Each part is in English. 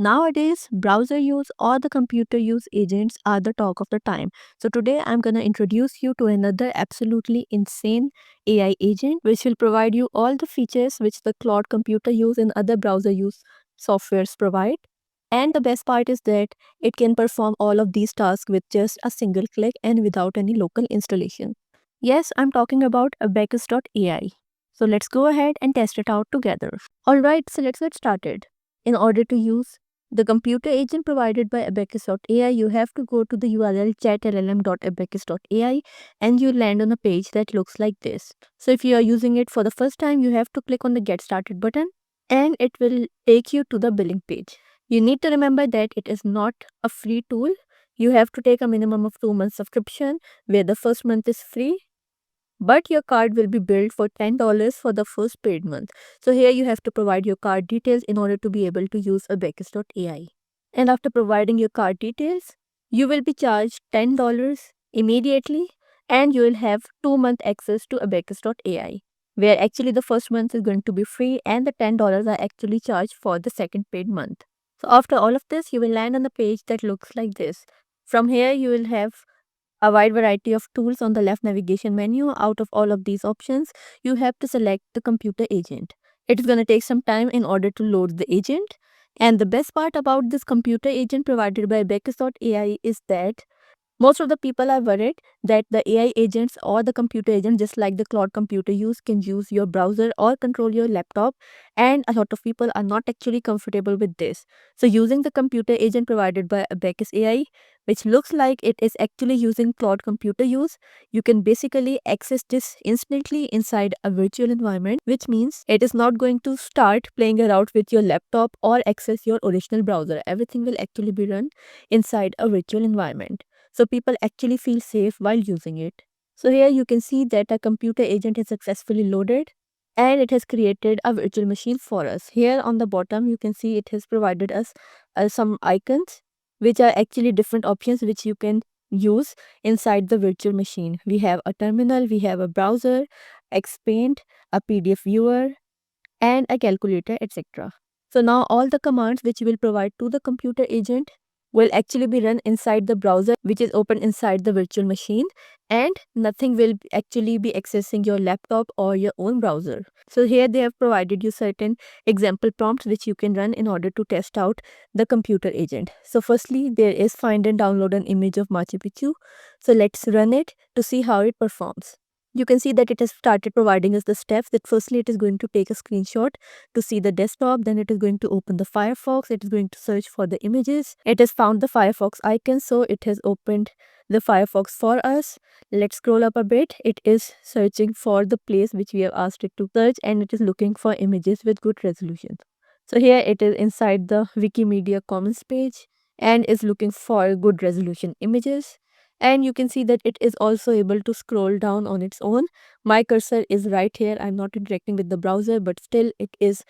Nowadays, browser use or the computer use agents are the talk of the time. So today I'm going to introduce you to another absolutely insane AI agent which will provide you all the features which the Claude computer use and other browser use softwares provide. And the best part is that it can perform all of these tasks with just a single click and without any local installation. Yes, I'm talking about Abacus.ai. So let's go ahead and test it out together. Alright, so let's get started. In order to use the computer agent provided by Abacus.ai, you have to go to the URL chatllm.abacus.ai and you land on a page that looks like this. So if you are using it for the first time, you have to click on the Get Started button and it will take you to the billing page. You need to remember that it is not a free tool. You have to take a minimum of 2 months subscription where the first month is free, but your card will be billed for $10 for the first paid month. So here you have to provide your card details in order to be able to use Abacus.ai. And after providing your card details, you will be charged $10 immediately and you will have 2-month access to Abacus.ai, where actually the first month is going to be free and the $10 are actually charged for the second paid month. So after all of this, you will land on a page that looks like this. From here, you will have a wide variety of tools on the left navigation menu. Out of all of these options, you have to select the computer agent. It is going to take some time in order to load the agent. And the best part about this computer agent provided by Abacus.ai is that most of the people are worried that the AI agents or the computer agent, just like the Claude computer can use your browser or control your laptop. And a lot of people are not actually comfortable with this. So using the computer agent provided by Abacus AI, which looks like it is actually using Claude computer use, you can basically access this instantly inside a virtual environment, which means it is not going to start playing around with your laptop or access your original browser. Everything will actually be run inside a virtual environment. So people actually feel safe while using it. So here you can see that a computer agent is successfully loaded and it has created a virtual machine for us. Here on the bottom you can see it has provided us some icons which are actually different options which you can use inside the virtual machine. We have a terminal, we have a browser, Xpaint, a PDF viewer, and a calculator, etc. So now all the commands which you will provide to the computer agent will actually be run inside the browser which is open inside the virtual machine, and nothing will actually be accessing your laptop or your own browser. So here they have provided you certain example prompts which you can run in order to test out the computer agent. So firstly, there is find and download an image of Machu Picchu. So let's run it to see how it performs. You can see that it has started providing us the steps. That firstly it is going to take a screenshot to see the desktop, then it is going to open the Firefox, it is going to search for the images. It has found the Firefox icon, so it has opened the Firefox for us. Let's scroll up a bit. It is searching for the place which we have asked it to search, and it is looking for images with good resolution. So here it is inside the Wikimedia Commons page and is looking for good resolution images. And you can see that it is also able to scroll down on its own. My cursor is right here. I'm not interacting with the browser, but still it is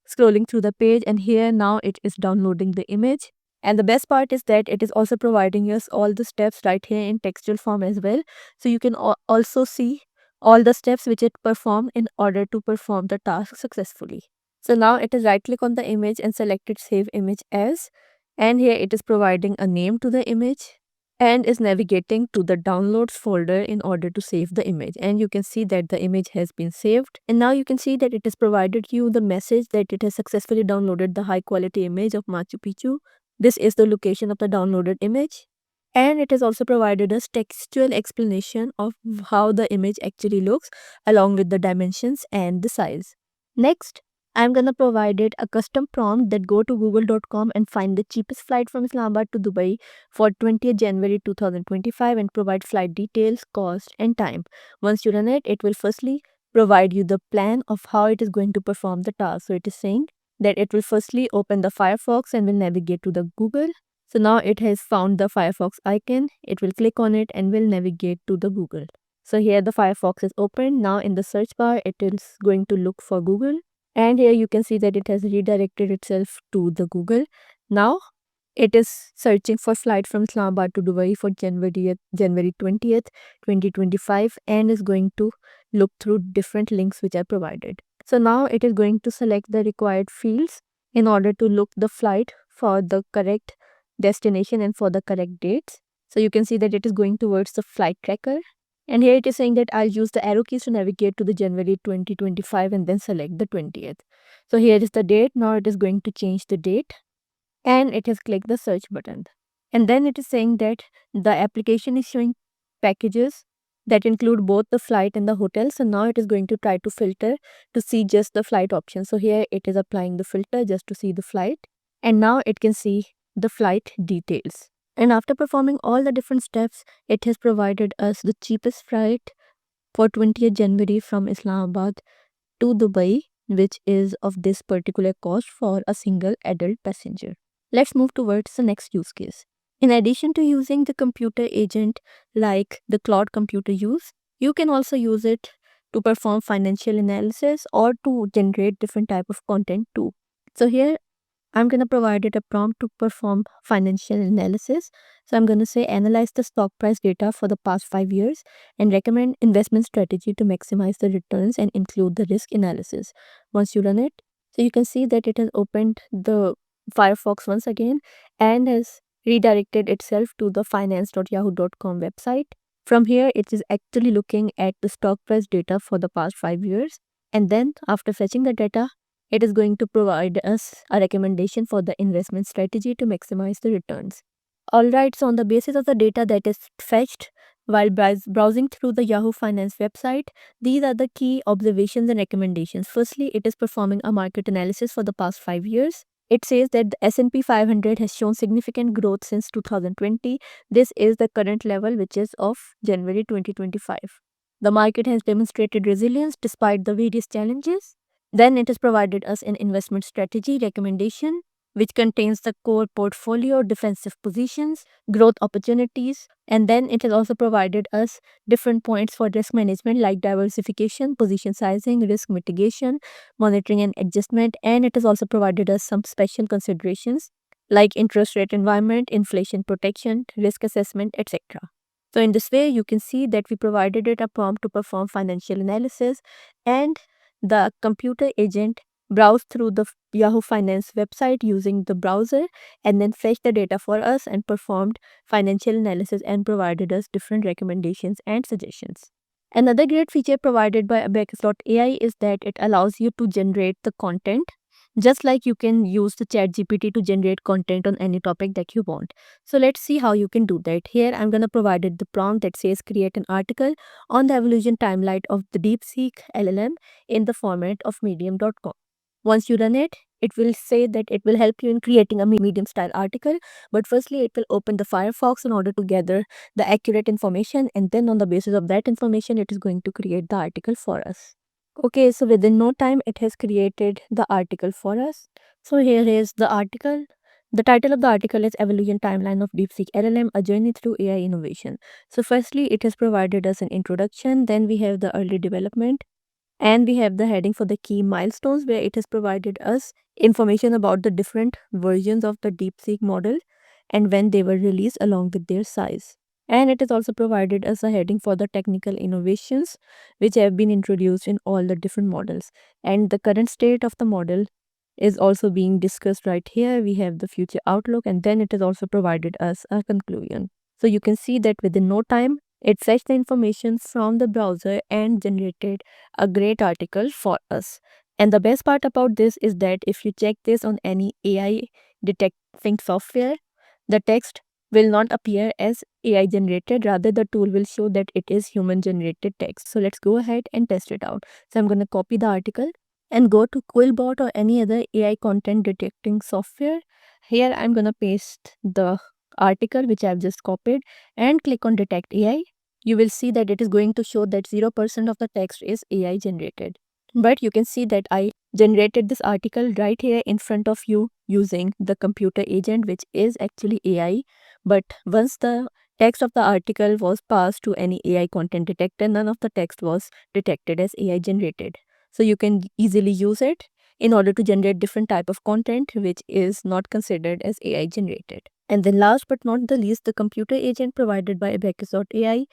scrolling through the page, and here now it is downloading the image. And the best part is that it is also providing us all the steps right here in textual form as well. So you can also see all the steps which it performed in order to perform the task successfully. So now it is right click on the image and selected save image as, and here it is providing a name to the image and is navigating to the downloads folder in order to save the image. And you can see that the image has been saved, and now you can see that it has provided you the message that it has successfully downloaded the high quality image of Machu Picchu. This is the location of the downloaded image, and it has also provided us textual explanation of how the image actually looks along with the dimensions and the size. Next, I'm gonna provide it a custom prompt that go to google.com and find the cheapest flight from Islamabad to Dubai for 20th January 2025 and provide flight details, cost and time. Once you run it, it will firstly provide you the plan of how it is going to perform the task. So it is saying that it will firstly open the Firefox and will navigate to the Google. So now it has found the Firefox icon. It will click on it and will navigate to the Google. So here the Firefox is open. Now in the search bar, it is going to look for Google. And here you can see that it has redirected itself to the Google. Now it is searching for flight from Islamabad to Dubai for January 20th, 2025, and is going to look through different links which are provided. So now it is going to select the required fields in order to look the flight for the correct destination and for the correct dates. So you can see that it is going towards the flight tracker. And here it is saying that I'll use the arrow keys to navigate to the January 2025 and then select the 20th. So here is the date. Now it is going to change the date and it has clicked the search button. And then it is saying that the application is showing packages that include both the flight and the hotel. So now it is going to try to filter to see just the flight option. So here it is applying the filter just to see the flight. And now it can see the flight details. And after performing all the different steps, it has provided us the cheapest flight for 20th January from Islamabad to Dubai, which is of this particular cost for a single adult passenger. Let's move towards the next use case. In addition to using the computer agent like the Claude Computer use, you can also use it to perform financial analysis or to generate different type of content too. So here I'm going to provide it a prompt to perform financial analysis. So I'm going to say analyze the stock price data for the past 5 years and recommend investment strategy to maximize the returns and include the risk analysis. Once you run it, so you can see that it has opened the Firefox once again and has redirected itself to the finance.yahoo.com website. From here, it is actually looking at the stock price data for the past 5 years. And then after fetching the data, it is going to provide us a recommendation for the investment strategy to maximize the returns. Alright, so on the basis of the data that is fetched while browsing through the Yahoo Finance website, these are the key observations and recommendations. Firstly, it is performing a market analysis for the past 5 years. It says that the S&P 500 has shown significant growth since 2020. This is the current level, which is of January 2025. The market has demonstrated resilience despite the various challenges. Then it has provided us an investment strategy recommendation, which contains the core portfolio, defensive positions, growth opportunities, and then it has also provided us different points for risk management like diversification, position sizing, risk mitigation, monitoring and adjustment, and it has also provided us some special considerations like interest rate environment, inflation protection, risk assessment, etc. So in this way, you can see that we provided it a prompt to perform financial analysis, and the computer agent browsed through the Yahoo Finance website using the browser and then fetched the data for us and performed financial analysis and provided us different recommendations and suggestions. Another great feature provided by Abacus.ai is that it allows you to generate the content just like you can use the ChatGPT to generate content on any topic that you want. So let's see how you can do that. Here I'm going to provide it the prompt that says create an article on the evolution timeline of the DeepSeek LLM in the format of medium.com. Once you run it, it will say that it will help you in creating a medium style article, but firstly it will open the Firefox in order to gather the accurate information, and then on the basis of that information it is going to create the article for us. Okay, so within no time it has created the article for us. So here is the article. The title of the article is Evolution Timeline of DeepSeek LLM, A Journey Through AI Innovation. So firstly, it has provided us an introduction, then we have the early development, and we have the heading for the key milestones where it has provided us information about the different versions of the DeepSeek model and when they were released along with their size. And it has also provided us a heading for the technical innovations which have been introduced in all the different models. And the current state of the model is also being discussed right here. We have the future outlook, and then it has also provided us a conclusion. So you can see that within no time, it fetched the information from the browser and generated a great article for us. And the best part about this is that if you check this on any AI detecting software, the text will not appear as AI generated, rather the tool will show that it is human generated text. So let's go ahead and test it out. So I'm going to copy the article and go to Quillbot or any other AI content detecting software. Here I'm going to paste the article which I've just copied and click on detect AI. You will see that it is going to show that 0% of the text is AI generated. But you can see that I generated this article right here in front of you using the computer agent, which is actually AI. But once the text of the article was passed to any AI content detector, none of the text was detected as AI generated. So you can easily use it in order to generate different type of content which is not considered as AI generated. And then last but not the least, the computer agent provided by Abacus.ai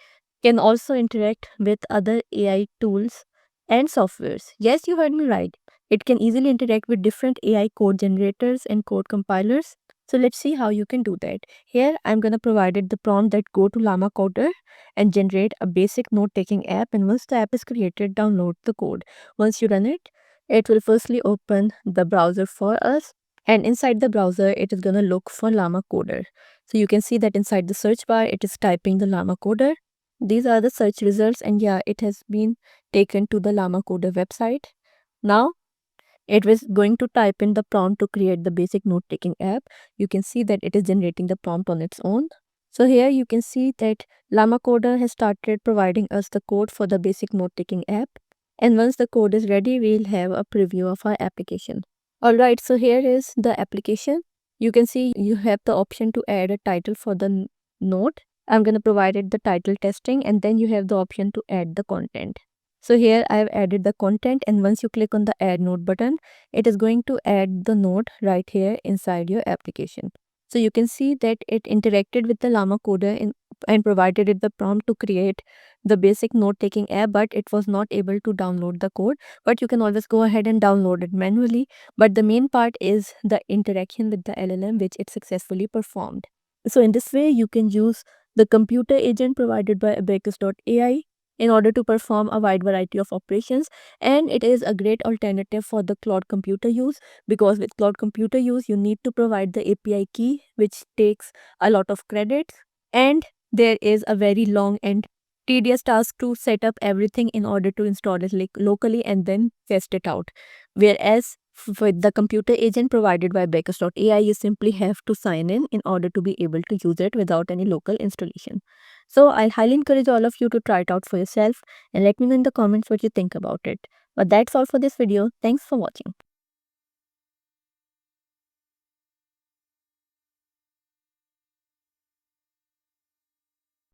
can also interact with other AI tools and softwares. Yes, you heard me right. It can easily interact with different AI code generators and code compilers. So let's see how you can do that. Here I'm going to provide it the prompt that go to Llama Coder and generate a basic note-taking app, and once the app is created, download the code. Once you run it, it will firstly open the browser for us, and inside the browser it is going to look for Llama Coder. So you can see that inside the search bar it is typing the Llama Coder. These are the search results, and yeah, it has been taken to the Llama Coder website. Now it was going to type in the prompt to create the basic note-taking app. You can see that it is generating the prompt on its own. So here you can see that Llama Coder has started providing us the code for the basic note-taking app. And once the code is ready, we'll have a preview of our application. Alright, so here is the application. You can see you have the option to add a title for the note. I'm going to provide it the title testing, and then you have the option to add the content. So here I have added the content, and once you click on the add note button, it is going to add the note right here inside your application. So you can see that it interacted with the Llama Coder and provided it the prompt to create the basic note-taking app, but it was not able to download the code. But you can always go ahead and download it manually. But the main part is the interaction with the LLM, which it successfully performed. So in this way, you can use the computer agent provided by Abacus.ai in order to perform a wide variety of operations, and it is a great alternative for the cloud computer use, because with cloud computer use you need to provide the API key, which takes a lot of credits, and there is a very long and tedious task to set up everything in order to install it locally and then test it out. Whereas with the computer agent provided by Abacus.ai, you simply have to sign in order to be able to use it without any local installation. So I highly encourage all of you to try it out for yourself and let me know in the comments what you think about it. But that's all for this video. Thanks for watching.